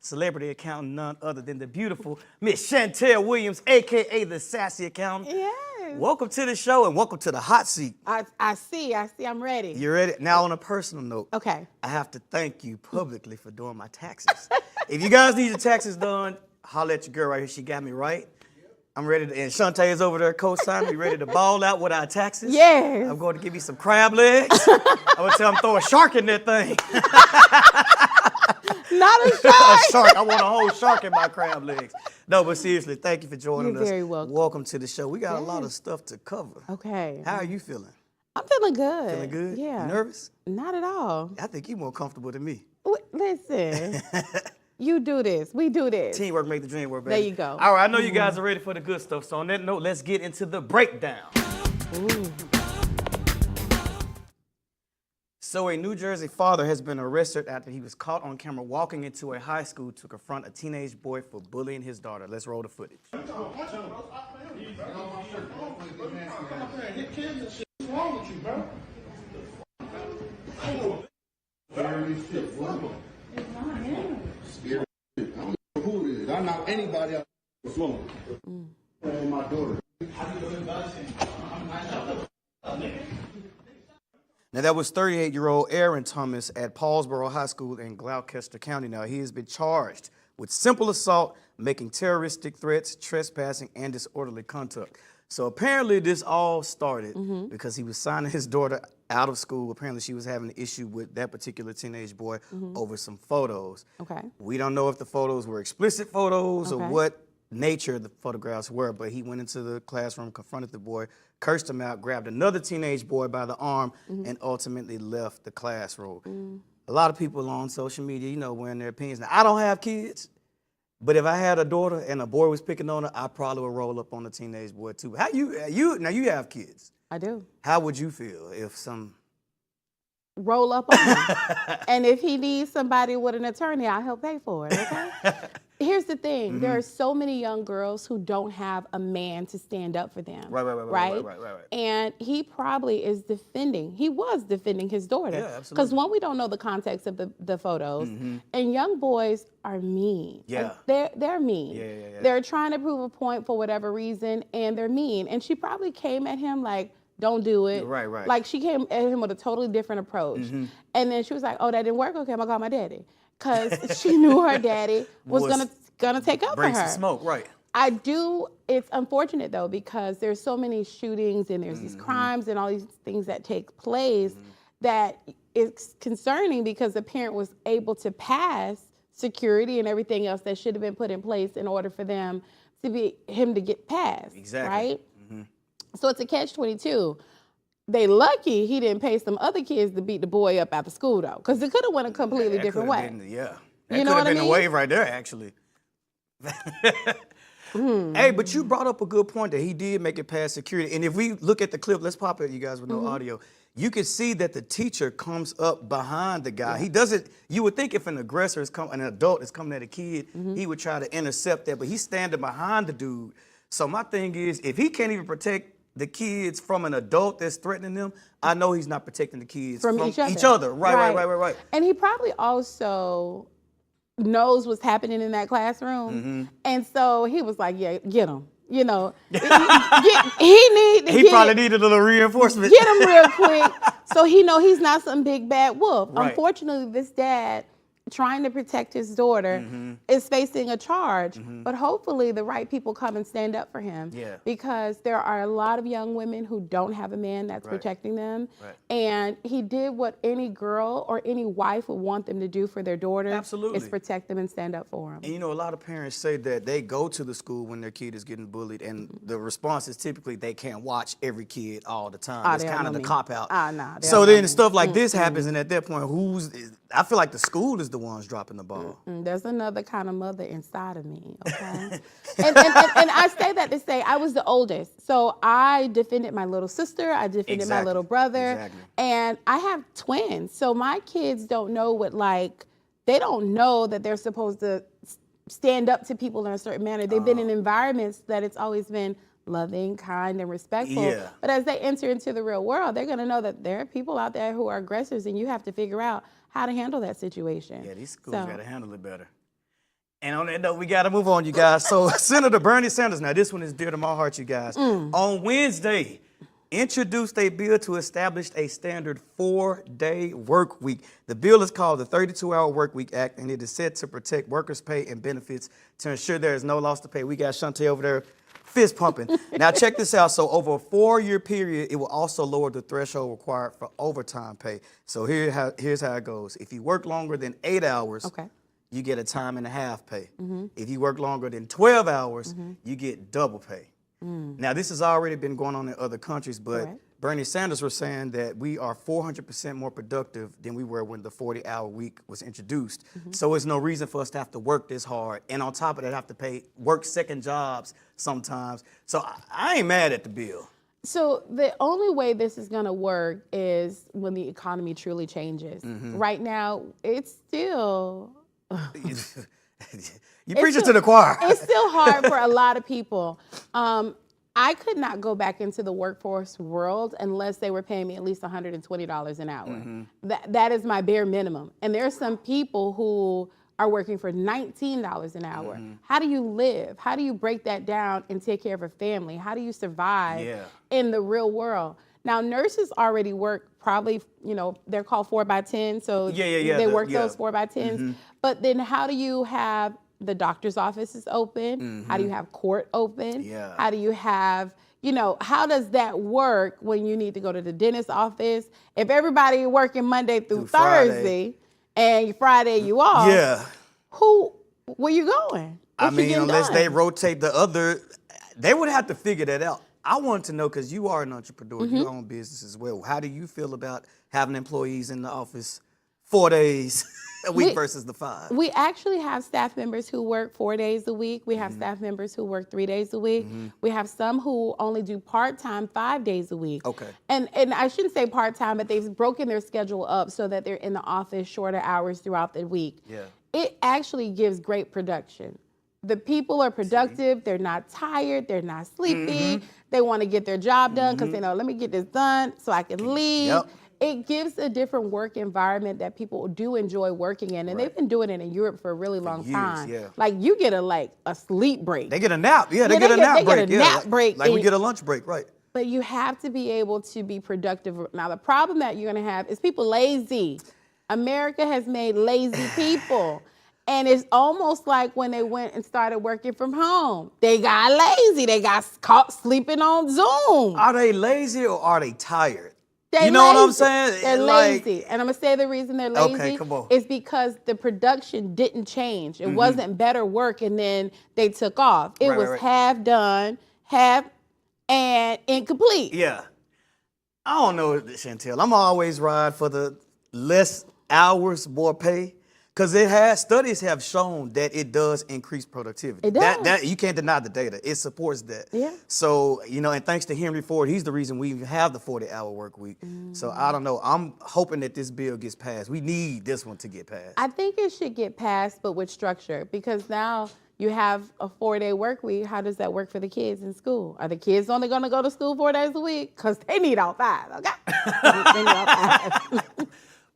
celebrity accountant, none other than the beautiful Miss Chantel Williams, a.k.a. the Sassy Accountant. Yes. Welcome to the show and welcome to the hot seat. I see, I'm ready. You ready? Now, on a personal note, Okay. I have to thank you publicly for doing my taxes. If you guys need your taxes done, holler at your girl right here. She got me right. I'm ready to, and Shantae is over there co-signing. We ready to ball out with our taxes. Yes. I'm going to give you some crab legs. I'm going to tell them throw a shark in that thing. Not a shark. A shark. I want a whole shark in my crab legs. No, but seriously, thank you for joining us. You're very welcome. Welcome to the show. We got a lot of stuff to cover. Okay. How are you feeling? I'm feeling good. Feeling good? Yeah. You nervous? Not at all. I think you're more comfortable than me. Listen, you do this. We do this. Teamwork make the dream work, baby. There you go. All right, I know you guys are ready for the good stuff. So on that note, let's get into the breakdown. Ooh. So a New Jersey father has been arrested after he was caught on camera walking into a high school to confront a teenage boy for bullying his daughter. Let's roll the footage. What's wrong with you, bro? Scary shit. It's not him. Scary shit. I don't know who it is. I know anybody else was wrong. And my daughter. Now, that was 38-year-old Aaron Thomas at Paulsboro High School in Gloucester County. Now, he has been charged with simple assault, making terroristic threats, trespassing, and disorderly conduct. So apparently this all started because he was signing his daughter out of school. Apparently she was having an issue with that particular teenage boy over some photos. Okay. We don't know if the photos were explicit photos or what nature the photographs were, but he went into the classroom, confronted the boy, cursed him out, grabbed another teenage boy by the arm, and ultimately left the classroom. A lot of people on social media, you know, wearing their opinions. Now, I don't have kids, but if I had a daughter and a boy was picking on her, I probably would roll up on the teenage boy too. How now you have kids. I do. How would you feel if some Roll up on him. And if he needs somebody with an attorney, I'll help pay for it, okay? Here's the thing. There are so many young girls who don't have a man to stand up for them. Right. And he probably is he was defending his daughter. Yeah, absolutely. Because one, we don't know the context of the photos. And young boys are mean. Yeah. Like, they're mean. Yeah. They're trying to prove a point for whatever reason, and they're mean. And she probably came at him like, don't do it. Right. Like she came at him with a totally different approach. And then she was like, oh, that didn't work? Okay, I'm gonna call my daddy. Because she knew her daddy was gonna take up for her. Bring some smoke, right. It's unfortunate though, because there's so many shootings and there's these crimes and all these things that take place that it's concerning because the parent was able to pass security and everything else that should have been put in place in order for him to get passed. Exactly. Right? So it's a catch-22. They lucky he didn't pay some other kids to beat the boy up after school though, because it could have went a completely different way. That could have been the wave right there, actually. Hey, but you brought up a good point that he did make it past security. And if we look at the clip, let's pop it, you guys, with no audio. You can see that the teacher comes up behind the guy. He doesn't. You would think if an aggressor an adult is coming at a kid, he would try to intercept that, but he's standing behind the dude. So my thing is, if he can't even protect the kids from an adult that's threatening them, I know he's not protecting the kids from each other. Right. And he probably also knows what's happening in that classroom. And so he was like, yeah, get him. You know, he probably needed a little reinforcement. Get him real quick so he know he's not some big bad wolf. Right. Unfortunately, this dad, trying to protect his daughter, is facing a charge, but hopefully the right people come and stand up for him. Because there are a lot of young women who don't have a man that's protecting them. And he did what any girl or any wife would want them to do for their daughter. Absolutely. Is protect them and stand up for them. And you know, a lot of parents say that they go to the school when their kid is getting bullied, and the response is typically they can't watch every kid all the time. It's kind of the cop-out. So then stuff like this happens, and at that point, I feel like the school is the ones dropping the ball. There's another kind of mother inside of me, okay? and I say that to say I was the oldest. So I defended my little sister, I defended my little brother, and I have twins. So my kids don't know they don't know that they're supposed to stand up to people in a certain manner. They've been in environments that it's always been loving, kind, and respectful. But as they enter into the real world, they're gonna know that there are people out there who are aggressors, and you have to figure out how to handle that situation. Yeah, these schools got to handle it better. And on that note, we got to move on, you guys. So Senator Bernie Sanders, now this one is dear to my heart, you guys. On Wednesday, introduced a bill to establish a standard 4-day work week. The bill is called the 32-Hour Work Week Act, and it is set to protect workers' pay and benefits to ensure there is no loss to pay. We got Shantae over there fist pumping. Now check this out. So over a 4-year period, it will also lower the threshold required for overtime pay. So here's how it goes. If you work longer than 8 hours, you get a time and a half pay. If you work longer than 12 hours, you get double pay. Now, this has already been going on in other countries, but Bernie Sanders was saying that we are 400% more productive than we were when the 40-hour week was introduced. So there's no reason for us to have to work this hard. And on top of that, have to work second jobs sometimes. So I ain't mad at the bill. So the only way this is going to work is when the economy truly changes. Right now, it's still... You preach it to the choir. It's still hard for a lot of people. I could not go back into the workforce world unless they were paying me at least $120 an hour. That is my bare minimum. And there are some people who are working for $19 an hour. How do you live? How do you break that down and take care of a family? How do you survive in the real world? Now, nurses already work probably, they're called 4x10, so they work those 4x10s. But then how do you have the doctor's office is open? How do you have court open? How do you have, how does that work when you need to go to the dentist's office? If everybody working Monday through Thursday and Friday you off, where you going? I mean, unless they rotate the other, they would have to figure that out. I wanted to know, because you are an entrepreneur, you own business as well. How do you feel about having employees in the office 4 days a week versus the 5? We actually have staff members who work 4 days a week. We have staff members who work 3 days a week. We have some who only do part-time 5 days a week. And I shouldn't say part-time, but they've broken their schedule up so that they're in the office shorter hours throughout the week. It actually gives great production. The people are productive. They're not tired. They're not sleepy. They want to get their job done because they know, let me get this done so I can leave. It gives a different work environment that people do enjoy working in. And they've been doing it in Europe for a really long time. Like, you get a sleep break. They get a nap. They get a nap break. They get a nap break. Like we get a lunch break, right. But you have to be able to be productive. Now, the problem that you're going to have is people lazy. America has made lazy people. And it's almost like when they went and started working from home. They got lazy. They got caught sleeping on Zoom. Are they lazy or are they tired? They're know lazy. What I'm saying? They're lazy. And I'm going to say the reason they're lazy come on. is because the production didn't change. It wasn't better work and then they took off. It was half done, half and incomplete. I don't know, Chantel. I'm always ride for the less hours, more pay. Because studies have shown that it does increase productivity. It does. That you can't deny the data. It supports that. So, and thanks to Henry Ford, he's the reason we have the 40-hour work week. So I don't know. I'm hoping that this bill gets passed. We need this one to get passed. I think it should get passed, but with structure, because now you have a 4-day work week. How does that work for the kids in school? Are the kids only going to go to school 4 days a week? Because they need all 5, okay? They need all 5.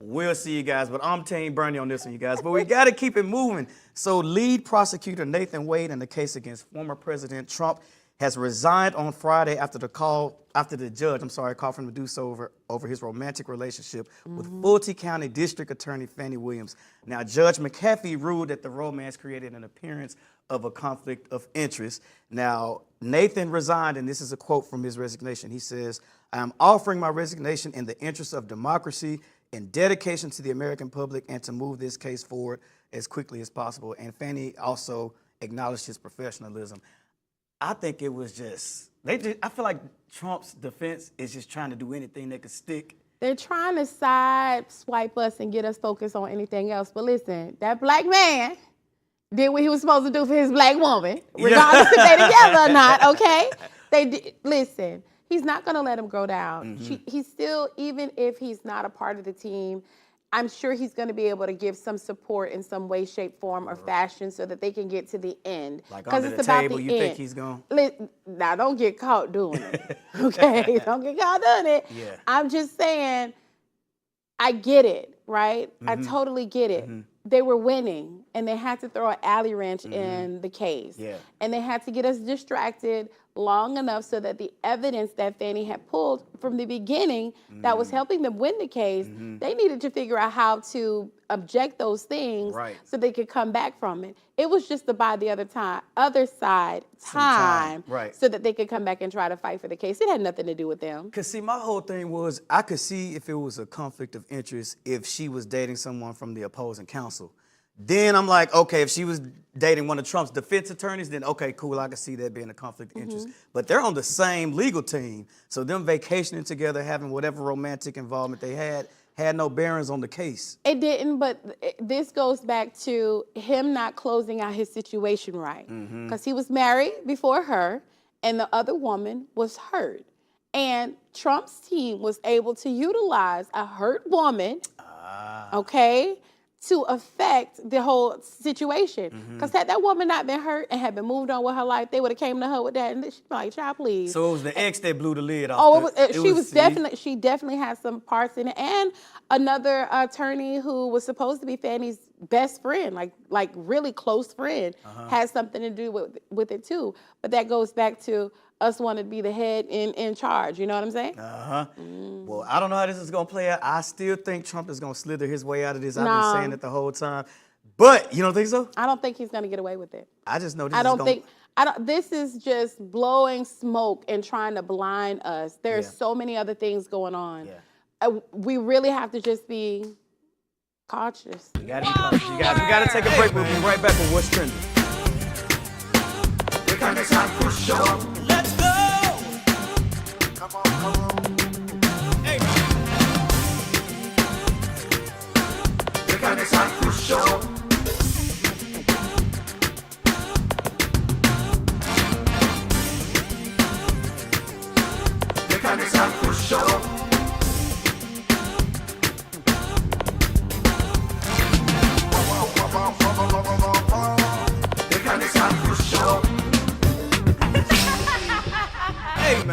We'll see you guys, but I'm Team Bernie on this one, you guys. But we got to keep it moving. So lead prosecutor Nathan Wade in the case against former President Trump has resigned on Friday after the judge called for him to do so over his romantic relationship with Fulton County District Attorney Fannie Williams. Now, Judge McAfee ruled that the romance created an appearance of a conflict of interest. Now, Nathan resigned, and this is a quote from his resignation. He says, "I am offering my resignation in the interest of democracy and dedication to the American public and to move this case forward as quickly as possible." And Fannie also acknowledged his professionalism. I think it was I feel like Trump's defense is just trying to do anything that could stick. They're trying to side swipe us and get us focused on anything else. But listen, that black man did what he was supposed to do for his black woman, regardless if they're together or not, okay? Listen. He's not going to let him go down. He's still, even if he's not a part of the team, I'm sure he's going to be able to give some support in some way, shape, form, or fashion so that they can get to the end. Like under the table, you think he's going? Now, don't get caught doing it, okay? Don't get caught doing it. I'm just saying, I get it, right? I totally get it. they were winning, and they had to throw an alley wrench in the case. Yeah. And they had to get us distracted long enough so that the evidence that Fannie had pulled from the beginning that was helping them win the case, they needed to figure out how to object those things so they could come back from it. It was just to buy the other side time so that they could come back and try to fight for the case. It had nothing to do with them. Because, see, my whole thing was I could see if it was a conflict of interest if she was dating someone from the opposing counsel. Then I'm like, okay, if she was dating one of Trump's defense attorneys, then okay, cool, I can see that being a conflict of interest. But they're on the same legal team, so them vacationing together, having whatever romantic involvement they had no bearings on the case. It didn't, but this goes back to him not closing out his situation right. Because he was married before her, and the other woman was hurt. And Trump's team was able to utilize a hurt woman, okay, to affect the whole situation. Because had that woman not been hurt and had been moved on with her life, they would have came to her with that, and she'd be like, "Child, please." So it was the ex that blew the lid off. Oh, she definitely had some parts in it, and another attorney who was supposed to be Fannie's best friend, like really close friend, had something to do with it too. But that goes back to us wanting to be the head in charge. You know what I'm saying? Well, I don't know how this is going to play out. I still think Trump is going to slither his way out of this. I've been saying it the whole time. But you don't think so? I don't think he's going to get away with it. I just know this this is just blowing smoke and trying to blind us. There's so many other things going on. We really have to just be cautious. You got to be cautious. You guys, we got to take a break. We'll be right back with What's Trending. The Candice AFRO Show. Let's go. Come on. Hey. The Candice AFRO Show. The Candice AFRO Show. The Candice AFRO Show. Hey, man.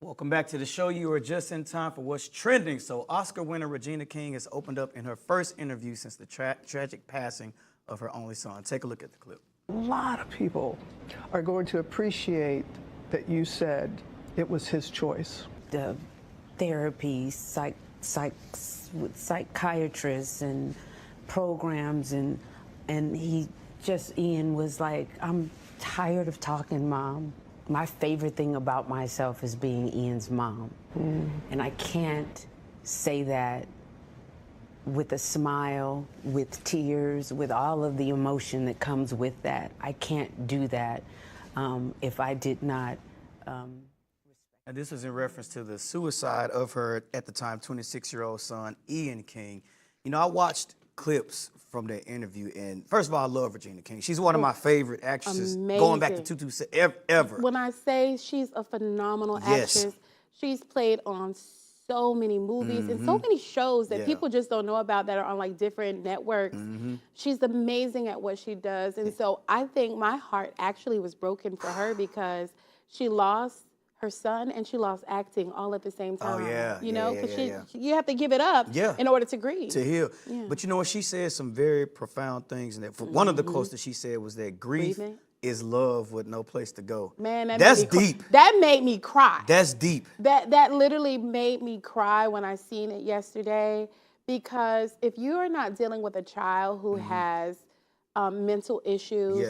Welcome back to the show. You are just in time for What's Trending. So Oscar winner Regina King has opened up in her first interview since the tragic passing of her only son. Take a look at the clip. A lot of people are going to appreciate that you said it was his choice. The therapy, with psychiatrists and programs, and he just, Ian was like, "I'm tired of talking, Mom." My favorite thing about myself is being Ian's mom. And I can't say that with a smile, with tears, with all of the emotion that comes with that. I can't do that if I did not. And this is in reference to the suicide of her, at the time, 26-year-old son, Ian King. You know, I watched clips from that interview, and first of all, I love Regina King. She's one of my favorite actresses, going back to 227 ever. When I say she's a phenomenal actress, she's played on so many movies and so many shows that people just don't know about that are on like different networks. She's amazing at what she does, and so I think my heart actually was broken for her because she lost her son and she lost acting all at the same time. Oh, yeah. You know, Yeah, because yeah. you have to give it up in order to grieve. To heal. Yeah. But you know what? She said some very profound things. And one of the quotes that she said was that grief Grieving. is love with no place to go. Man, that's deep. That made me cry. That's deep. That literally made me cry when I seen it yesterday, because if you are not dealing with a child who has mental issues,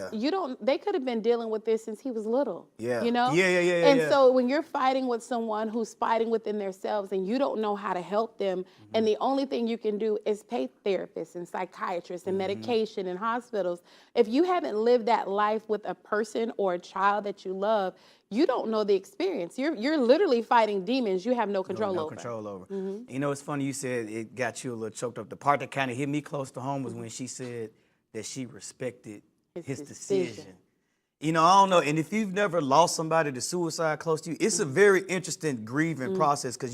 they could have been dealing with this since he was little. Yeah. You know? Yeah. And so when you're fighting with someone who's fighting within themselves and you don't know how to help them, and the only thing you can do is pay therapists and psychiatrists and medication and hospitals, if you haven't lived that life with a person or a child that you love, you don't know the experience. You're literally fighting demons you have no control over. You know, it's funny you said it got you a little choked up. The part that kind of hit me close to home was when she said that she respected his decision. You know, I don't know. And if you've never lost somebody to suicide close to you, it's a very interesting grieving process, because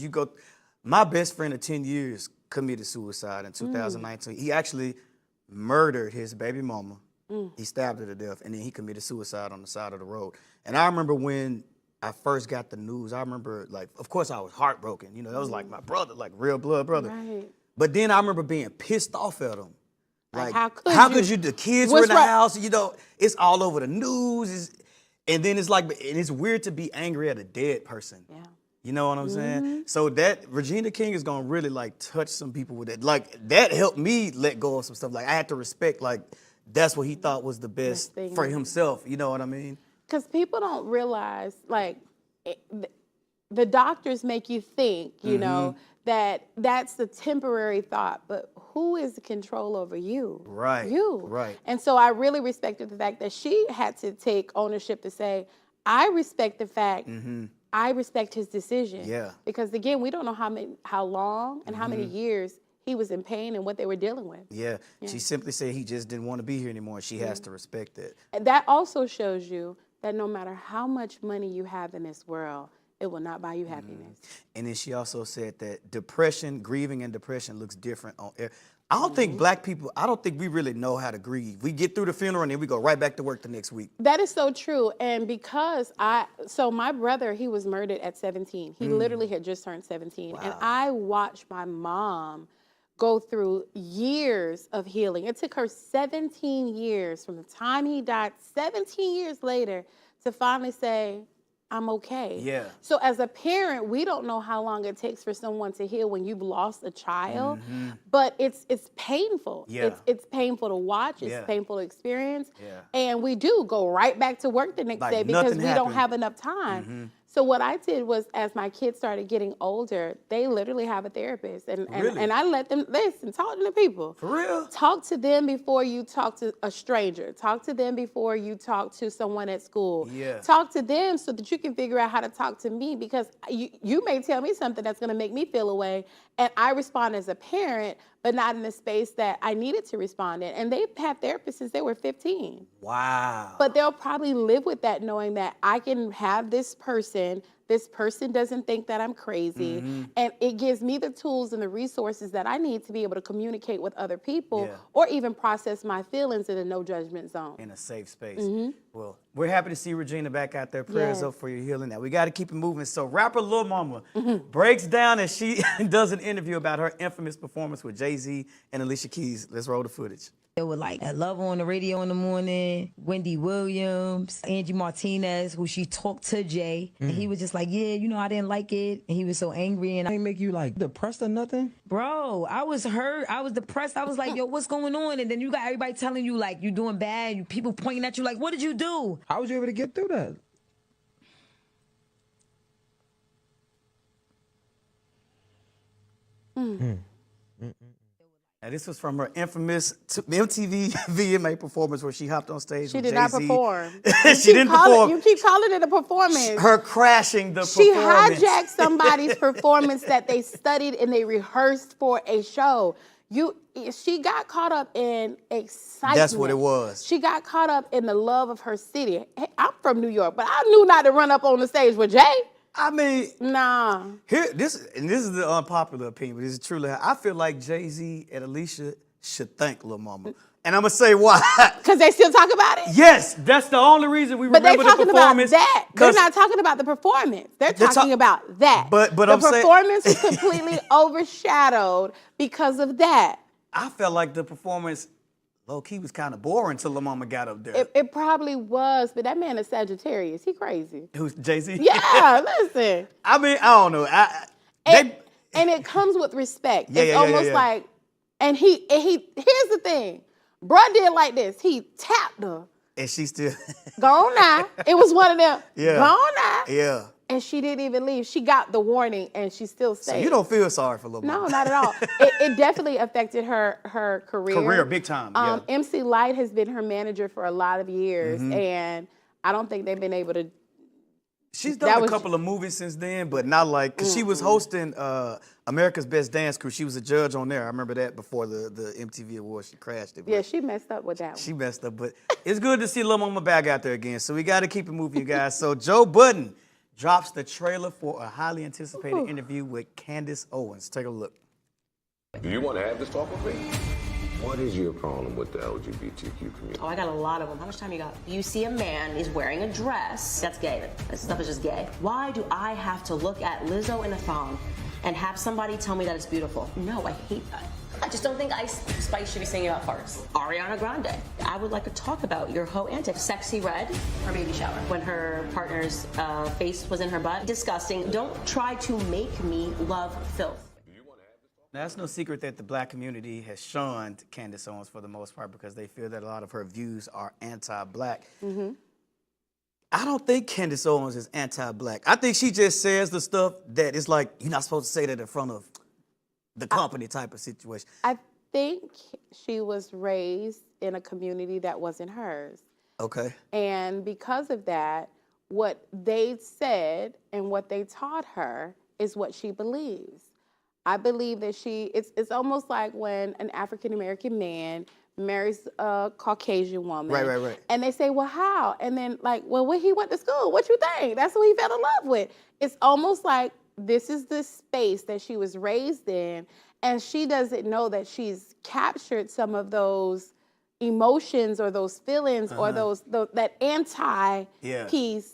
my best friend of 10 years committed suicide in 2019. He actually murdered his baby mama. He stabbed her to death, and then he committed suicide on the side of the road. And I remember when I first got the news, I remember, like, of course I was heartbroken. You know, that was like my brother, like real blood brother. Right. But then I remember being pissed off at him. Like, how how could you? The kids were in the house, you know, it's all over the news. And then it's like, and it's weird to be angry at a dead person. Yeah. You know what I'm saying? So that Regina King is gonna really like touch some people with it. Like that helped me let go of some stuff. Like I had to respect, like that's what he thought was the best for himself. You know what I mean? Because people don't realize, like, the doctors make you think, you know, that that's the temporary thought, but who is the control over you? Right. You. Right. And so I really respected the fact that she had to take ownership to say, I respect the fact, I respect his decision. Yeah. Because again, we don't know how long and how many years he was in pain and what they were dealing with. Yeah. She simply said he just didn't want to be here anymore. She has to respect it. And that also shows you that no matter how much money you have in this world, it will not buy you happiness. And then she also said that grieving and depression looks different on air. I don't think black people, I don't think we really know how to grieve. We get through the funeral and then we go right back to work the next week. That is so true. And because so my brother, he was murdered at 17. He literally had just turned 17. Wow. And I watched my mom go through years of healing. It took her 17 years from the time he died, 17 years later, to finally say, I'm okay. Yeah. So as a parent, we don't know how long it takes for someone to heal when you've lost a child, but it's painful. Yeah. It's painful to watch. It's painful to experience. Yeah. And we do go right back to work the next day because we don't have enough time. So what I did was, as my kids started getting older, they literally have a therapist. And I let them listen, talk to the people. For real? Talk to them before you talk to a stranger. Talk to them before you talk to someone at school. Yeah. Talk to them so that you can figure out how to talk to me, because you may tell me something that's gonna make me feel away, and I respond as a parent, but not in the space that I needed to respond in. And they've had therapists since they were 15. Wow. But they'll probably live with that, knowing that I can have this person doesn't think that I'm crazy, and it gives me the tools and the resources that I need to be able to communicate with other people or even process my feelings in a no judgment zone. In a safe space. Well, we're happy to see Regina back out there. Prayers up for your healing. Now, we got to keep it moving. So rapper Lil Mama breaks down as she does an interview about her infamous performance with Jay-Z and Alicia Keys. Let's roll the footage. It was like Love on the radio in the morning, Wendy Williams, Angie Martinez, who she talked to Jay. And he was just like, yeah, you know, I didn't like it. And he was so angry. And I didn't make you like depressed or nothing? Bro, I was hurt. I was depressed. I was like, yo, what's going on? And then you got everybody telling you like you're doing bad. People pointing at you like, what did you do? How was you able to get through that? Now, this was from her infamous MTV VMA performance where she hopped on stage with Jay-Z. She did not perform. She didn't perform. You keep calling it a performance. Her crashing the performance. She hijacked somebody's performance that they studied and they rehearsed for a show. She got caught up in excitement. That's what it was. She got caught up in the love of her city. Hey, I'm from New York, but I knew not to run up on the stage with Jay. I mean, nah. This is the unpopular opinion, but this is truly. I feel like Jay-Z and Alicia should thank Lil Mama. And I'm going to say why. Because they still talk about it? Yes, that's the only reason we But they're remember the talking about performance. that. They're not talking about the performance. They're talking about that. But the I'm saying performance was completely overshadowed because of that. I felt like the performance, low-key, was kind of boring until the mama got up there. It probably was, but that man is Sagittarius. He crazy. Who's Jay-Z? Yeah, listen. I mean, I don't know. And it comes with respect. Yeah, it's yeah, almost yeah. like, and he, here's the thing. Bruh did like this. He tapped her. And she still. Go on now. It was one of them. Yeah. Go on now. Yeah. And she didn't even leave. She got the warning and she still stayed. So you don't feel sorry for Lil Mama? No, not at all. It definitely affected her career. Career, big time. Yeah. MC Lyte has been her manager for a lot of years, and I don't think they've been able to. She's done a couple of movies since then, but not like, because she was hosting America's Best Dance Crew. She was a judge on there. I remember that before the MTV Awards. She crashed it. Yeah, she messed up with that one. She messed up, but it's good to see Lil Mama back out there again. So we got to keep it moving, you guys. So Joe Budden drops the trailer for a highly anticipated interview with Candice Owens. Take a look. Do you want to have this talk with me? What is your problem with the LGBTQ community? Oh, I got a lot of them. How much time you got? You see a man is wearing a dress. That's gay. That stuff is just gay. Why do I have to look at Lizzo in a thong and have somebody tell me that it's beautiful? No, I hate that. I just don't think Ice Spice should be singing about farts. Ariana Grande. I would like to talk about your hoe antics. Sexy Red, her baby shower, when her partner's face was in her butt. Disgusting. Don't try to make me love filth. Now, it's no secret that the black community has shunned Candice Owens for the most part because they feel that a lot of her views are anti-black. I don't think Candice Owens is anti-black. I think she just says the stuff that is like, you're not supposed to say that in front of the company type of situation. I think she was raised in a community that wasn't hers. Okay. And because of that, what they said and what they taught her is what she believes. I believe that it's almost like when an African-American man marries a Caucasian woman. Right. And they say, well, how? And then like, well, when he went to school, what you think? That's who he fell in love with. It's almost like this is the space that she was raised in, and she doesn't know that she's captured some of those emotions or those feelings or that anti piece.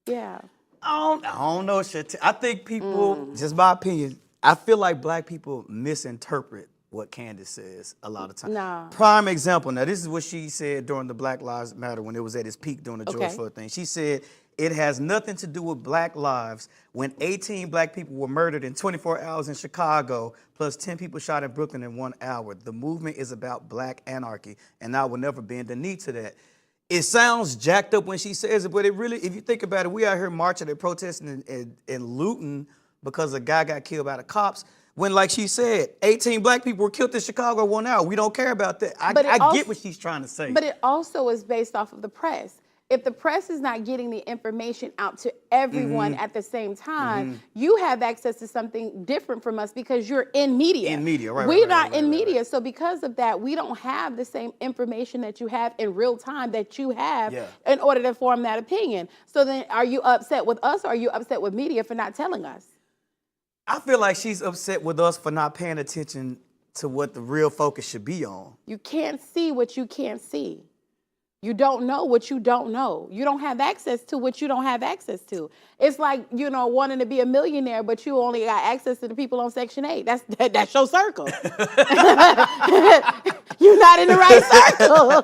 Yeah. I don't know, I think people, just my opinion, I feel like black people misinterpret what Candice says a lot of times. No. Prime example, now this is what she said during the Black Lives Matter when it was at its peak during the George Floyd thing. She said, it has nothing to do with black lives when 18 black people were murdered in 24 hours in Chicago, plus 10 people shot in Brooklyn in 1 hour. The movement is about black anarchy, and I will never bend the knee to that. It sounds jacked up when she says it, but it really, if you think about it, we out here marching and protesting and looting because a guy got killed by the cops. When, like she said, 18 black people were killed in Chicago in 1 hour. We don't care about that. I get what she's trying to say. But it also is based off of the press. If the press is not getting the information out to everyone at the same time, you have access to something different from us because you're in media. In media, right. We're not in media. So because of that, we don't have the same information that you have in real time that you have in order to form that opinion. So then are you upset with us or are you upset with media for not telling us? I feel like she's upset with us for not paying attention to what the real focus should be on. You can't see what you can't see. You don't know what you don't know. You don't have access to what you don't have access to. It's like, you know, wanting to be a millionaire, but you only got access to the people on Section 8. That's your circle. You're not in the right circle.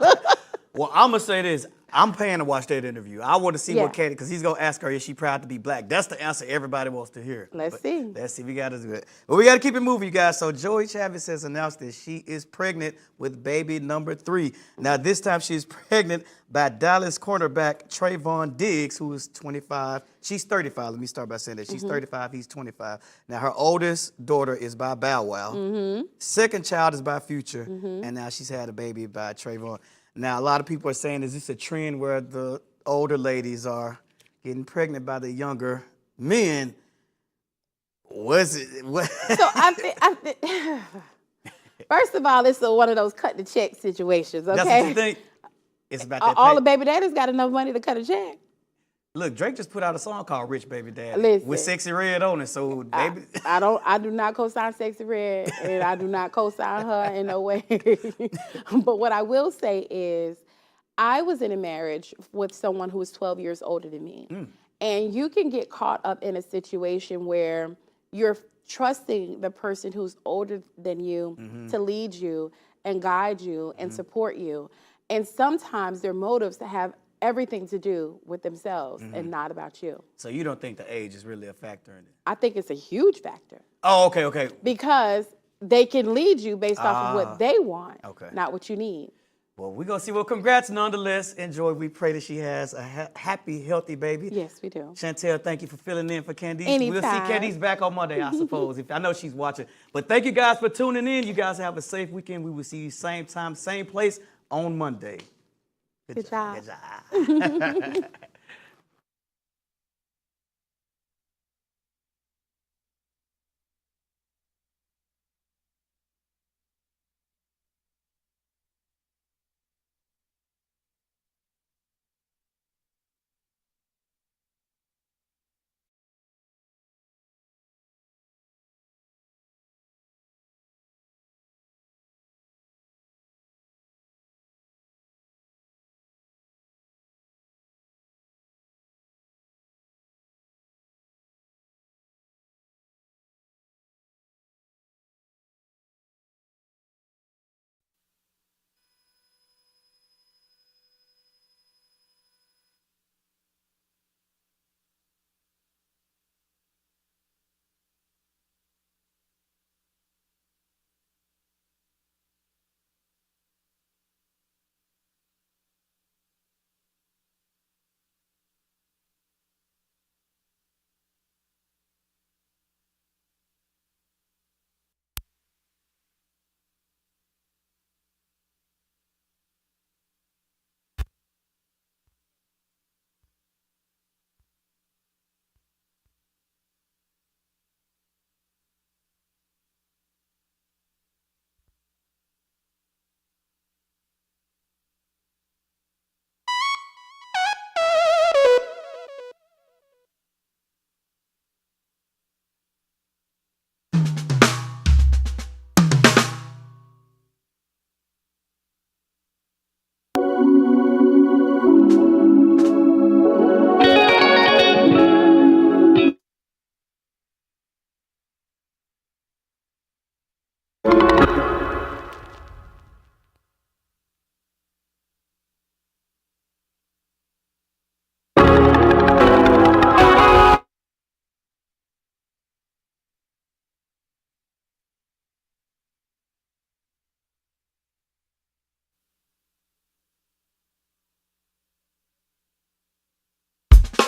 Well, I'm going to say this. I'm paying to watch that interview. I want to see what Candice, because he's going to ask her, is she proud to be black? That's the answer everybody wants to hear. Let's see. Let's see. We got to do it. But we got to keep it moving, you guys. So Joey Chavez has announced that she is pregnant with baby number 3. Now, this time she is pregnant by Dallas cornerback Trayvon Diggs, who is 25. She's 35. Let me start by saying that. She's 35. He's 25. Now, her oldest daughter is by Bow Wow. Second child is by Future. And now she's had a baby by Trayvon. Now, a lot of people are saying, is this a trend where the older ladies are getting pregnant by the younger men? Was it? What? So I think first of all, it's one of those cut the check situations, okay? That's what you think? It's about that all the baby daddies got enough money to cut a check. Look, Drake just put out a song called "Rich Baby Daddy" Listen, with Sexy Red on it. So, baby, I do not co-sign Sexy Red, and I do not co-sign her in no way. But what I will say is, I was in a marriage with someone who was 12 years older than me, and you can get caught up in a situation where you're trusting the person who's older than you to lead you and guide you and support you, and sometimes their motives have everything to do with themselves and not about you. so you don't think the age is really a factor in it? I think it's a huge factor. Oh, okay. Because they can lead you based off of what they want, not what you need. Well, we're going to see. Well, congrats nonetheless. Enjoy. We pray that she has a happy, healthy baby. Yes, we do. Chantel, thank you for filling in for Candice. Anytime. We'll see Candice back on Monday, I suppose. I know she's watching. But thank you guys for tuning in. You guys have a safe weekend. We will see you same time, same place on Monday. Good job. Good job.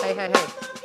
Hey.